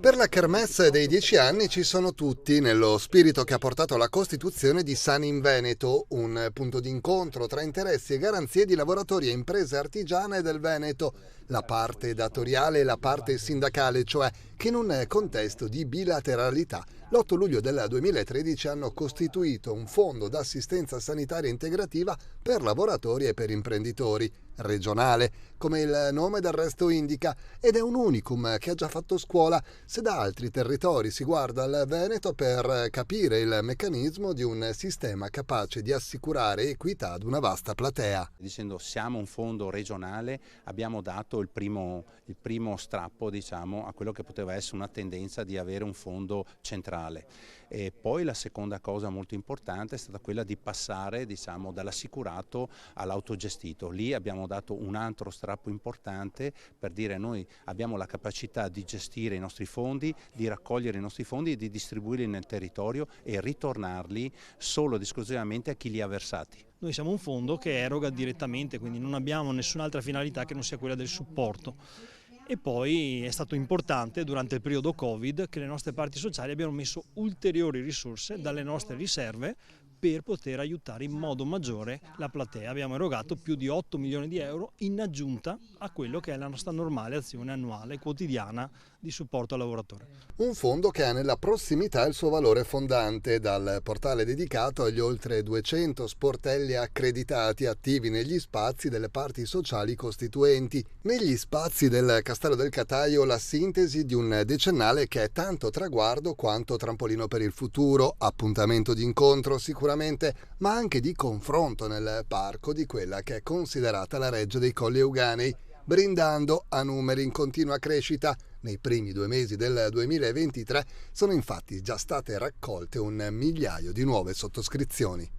Per la kermesse dei 10 anni ci sono tutti, nello spirito che ha portato alla costituzione di Sani in Veneto, un punto d'incontro tra interessi e garanzie di lavoratori e imprese artigiane del Veneto, la parte datoriale e la parte sindacale, cioè che in un contesto di bilateralità l'8 luglio del 2013 hanno costituito un fondo d'assistenza sanitaria integrativa per lavoratori e per imprenditori, regionale, come il nome del resto indica, ed è un unicum che ha già fatto scuola se da altri territori si guarda al Veneto per capire il meccanismo di un sistema capace di assicurare equità ad una vasta platea. Dicendo siamo un fondo regionale, abbiamo dato il primo strappo, diciamo, a quello che poteva essere una tendenza di avere un fondo centrale. E poi la seconda cosa molto importante è stata quella di passare, diciamo, dall'assicurato all'autogestito. Lì abbiamo dato un altro strappo importante per dire noi abbiamo la capacità di gestire i nostri fondi, di raccogliere i nostri fondi e di distribuirli nel territorio e ritornarli solo ed esclusivamente a chi li ha versati. Noi siamo un fondo che eroga direttamente, quindi non abbiamo nessun'altra finalità che non sia quella del supporto. E poi è stato importante durante il periodo Covid che le nostre parti sociali abbiano messo ulteriori risorse dalle nostre riserve per poter aiutare in modo maggiore la platea. Abbiamo erogato più di 8 milioni di euro in aggiunta a quello che è la nostra normale azione annuale quotidiana di supporto al lavoratore. Un fondo che ha nella prossimità il suo valore fondante, dal portale dedicato agli oltre 200 sportelli accreditati attivi negli spazi delle parti sociali costituenti. Negli spazi del Castello del Cataio la sintesi di un decennale che è tanto traguardo quanto trampolino per il futuro, appuntamento di incontro sicuramente, ma anche di confronto nel parco di quella che è considerata la reggia dei Colli Euganei, brindando a numeri in continua crescita. Nei primi 2 mesi del 2023 sono infatti già state raccolte 1 migliaio di nuove sottoscrizioni.